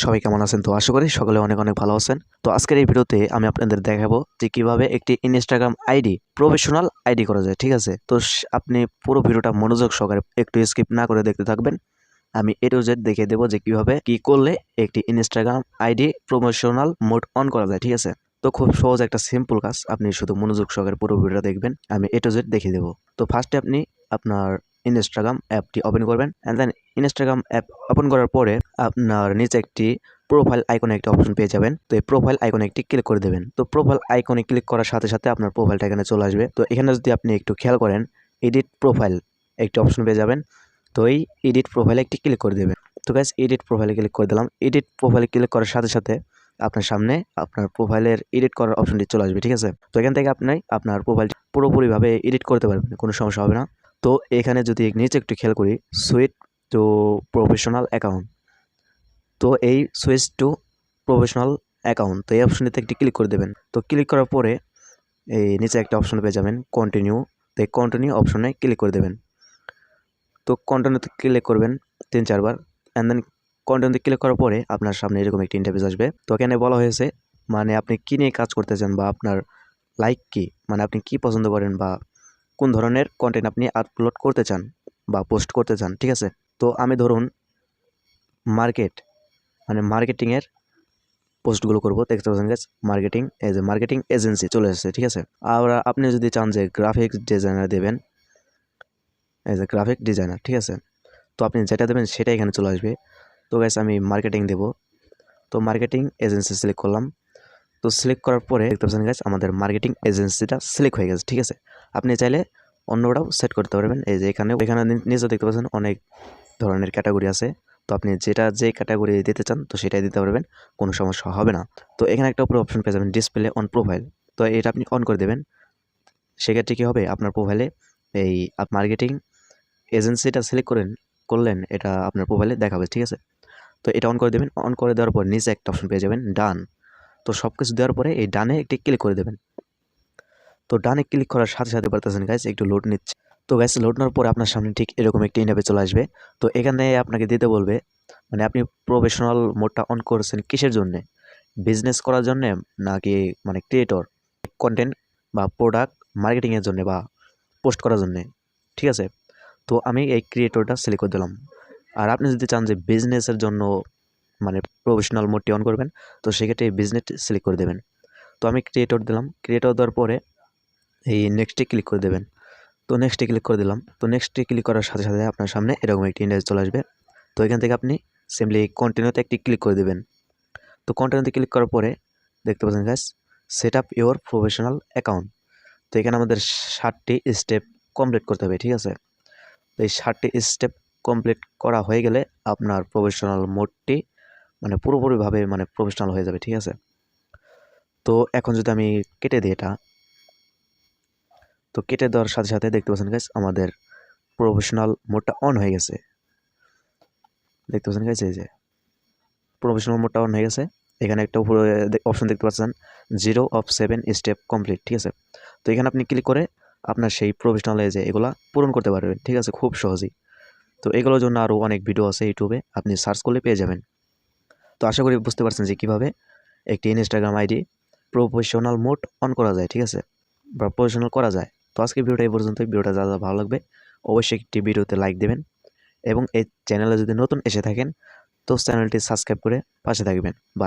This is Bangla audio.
সবাই কেমন আছেন? তো আশা করি সকলে অনেক অনেক ভালো আছেন। তো আজকের এই ভিডিওতে আমি আপনাদের দেখাবো যে কিভাবে একটি ইনস্টাগ্রাম আইডি প্রফেশনাল আইডি করা যায়। ঠিক আছে, তো আপনি পুরো ভিডিওটা মনোযোগ সহকারে একটু স্কিপ না করে দেখতে থাকবেন। আমি এ টু জেড দেখিয়ে দেবো যে কিভাবে কি করলে একটি Instagram ID promotional mode on করা যায়। ঠিক আছে, তো খুব সহজ একটা সিম্পল কাজ, আপনি শুধু মনোযোগ সহকারে পুরো ভিডিওটা দেখবেন, আমি এ টু জেড দেখিয়ে দেবো। তো ফার্স্টে আপনি আপনার ইনস্টাগ্রাম অ্যাপটি ওপেন করবেন, and then Instagram app open করার পরে আপনার নিচে একটি প্রোফাইল আইকনে একটি অপশন পেয়ে যাবেন। তো এই প্রোফাইল আইকনে একটি ক্লিক করে দেবেন। তো প্রোফাইল আইকনে ক্লিক করার সাথে সাথে আপনার প্রোফাইলটা এখানে চলে আসবে। তো এখানে যদি আপনি একটু খেয়াল করেন, এডিট প্রোফাইল একটি অপশন পেয়ে যাবেন। তো এই এডিট প্রোফাইলে একটি ক্লিক করে দেবেন। তো গাইস, এডিট প্রোফাইলে ক্লিক করে দিলাম। এডিট প্রোফাইলে ক্লিক করার সাথে সাথে আপনার সামনে আপনার প্রোফাইলের এডিট করার অপশনটি চলে আসবে। ঠিক আছে, তো এখান থেকে আপনি আপনার প্রোফাইলটি পুরোপুরিভাবে এডিট করতে পারবেন, কোনো সমস্যা হবে না। তো এখানে যদি নিচে একটু খেয়াল করি, সুইচ টু প্রফেশনাল অ্যাকাউন্ট, তো এই সুইচ টু প্রফেশনাল অ্যাকাউন্ট, তো এই অপশনটিতে একটি ক্লিক করে দেবেন। তো ক্লিক করার পরে এই নিচে একটা অপশন পেয়ে যাবেন কন্টিনিউ, তো এই কন্টিনিউ অপশনে ক্লিক করে দেবেন। তো কন্টিনিউতে ক্লিক করবেন 3-4 বার, অ্যান্ড দেন কন্টিনিউতে ক্লিক করার পরে আপনার সামনে এরকম একটি ইন্টারফেস আসবে। তো এখানে বলা হয়েছে মানে আপনি কী নিয়ে কাজ করতে চান, বা আপনার লাইক কি, মানে আপনি কি পছন্দ করেন, বা কোন ধরনের কন্টেন্ট আপনি আপলোড করতে চান বা পোস্ট করতে চান। ঠিক আছে, তো আমি ধরুন মার্কেটিংয়ের পোস্টগুলো করবো। দেখতে পাচ্ছেন গাইস, মার্কেটিং এজেন্সি চলে এসেছে। ঠিক আছে, আর আপনি যদি চান যে গ্রাফিক্স ডিজাইনার দেবেন, গ্রাফিক ডিজাইনার, ঠিক আছে, তো আপনি যেটা দেবেন সেটা এখানে চলে আসবে। তো গাইস, আমি মার্কেটিং দেব, তো মার্কেটিং এজেন্সি সিলেক্ট করলাম। তো সিলেক্ট করার পরে দেখতে পাচ্ছেন গাইস, আমাদের মার্কেটিং এজেন্সিটা সিলেক্ট হয়ে গেছে। ঠিক আছে, আপনি চাইলে অন্যটাও সেট করতে পারবেন। এই যে এখানে নিচে দেখতে পাচ্ছেন অনেক ধরনের ক্যাটাগরি আছে। তো আপনি যে ক্যাটাগরি দিতে চান তো সেটাই দিতে পারবেন, কোনো সমস্যা হবে না। তো এখানে একটা উপরে অপশন পেয়ে যাবেন ডিসপ্লে অন প্রোফাইল, তো এটা আপনি অন করে দেবেন। সেক্ষেত্রে কী হবে, আপনার প্রোফাইলে এই মার্কেটিং এজেন্সিটা সিলেক্ট করলেন, এটা আপনার প্রোফাইলে দেখাবে। ঠিক আছে, তো এটা অন করে দেবেন। অন করে দেওয়ার পর নিচে একটা অপশন পেয়ে যাবেন ডান, তো সব কিছু দেওয়ার পরে এই ডানে একটি ক্লিক করে দেবেন। তো ডানে ক্লিক করার সাথে সাথে পারতেছেন গাইস, একটু লোড নিচ্ছে। তো গাইস, লোড নেওয়ার পরে আপনার সামনে ঠিক এরকম একটি ইন্টারফেস চলে আসবে। তো এখানে আপনাকে দিতে বলবে মানে আপনি প্রফেশনাল মোডটা অন করছেন কিসের জন্যে, বিজনেস করার জন্যে, নাকি মানে ক্রিয়েটর কন্টেন্ট বা প্রোডাক্ট মার্কেটিংয়ের জন্য বা পোস্ট করার জন্যে। ঠিক আছে, তো আমি এই ক্রিয়েটরটা সিলেক্ট করে দিলাম। আর আপনি যদি চান যে বিজনেসের জন্য মানে প্রফেশনাল মোডটি অন করবেন, তো সেক্ষেত্রে বিজনেস সিলেক্ট করে দেবেন। তো আমি ক্রিয়েটর দিলাম। ক্রিয়েটর দেওয়ার পরে এই নেক্সটে ক্লিক করে দেবেন। তো নেক্সটে ক্লিক করে দিলাম। তো নেক্সটে ক্লিক করার সাথে সাথে আপনার সামনে এরকম একটি ইন্টারফেস চলে আসবে। তো এখান থেকে আপনি সিম্পলি কন্টিনিউতে একটি ক্লিক করে দেবেন। তো কন্টিনিউতে ক্লিক করার পরে দেখতে পাচ্ছেন guys, set up your professional account. তো এখানে আমাদের 7টি স্টেপ কমপ্লিট করতে হবে। ঠিক আছে, তো এই 7টি স্টেপ কমপ্লিট করা হয়ে গেলে আপনার প্রফেশনাল মোডটি মানে পুরোপুরিভাবে মানে প্রফেশনাল হয়ে যাবে। ঠিক আছে, তো এখন যদি আমি কেটে দিই এটা, তো কেটে দেওয়ার সাথে সাথে দেখতে পাচ্ছেন গাইস, আমাদের প্রফেশনাল মোডটা অন হয়ে গেছে। দেখতে পাচ্ছেন গাইস, এই যে প্রফেশনাল মোডটা অন হয়ে গেছে। এখানে একটা উপরে অপশন দেখতে পাচ্ছেন 0 of 7 স্টেপ কমপ্লিট। ঠিক আছে, তো এখানে আপনি ক্লিক করে আপনার সেই প্রফেশনাল যে এগুলা পূরণ করতে পারবেন। ঠিক আছে, খুব সহজেই। তো এগুলোর জন্য আরও অনেক ভিডিও আছে ইউটিউবে, আপনি সার্চ করলে পেয়ে যাবেন। তো আশা করি বুঝতে পারছেন যে কীভাবে একটি Instagram ID professional mode on করা যায়। ঠিক আছে, বা প্রফেশনাল করা যায়। তো আজকে ভিডিওটা এই পর্যন্ত। ভিডিওটা যা যা ভালো লাগবে অবশ্যই একটি ভিডিওতে লাইক দেবেন, এবং এই চ্যানেলে যদি নতুন এসে থাকেন তো চ্যানেলটি সাবস্ক্রাইব করে পাশে থাকবেন। বাই।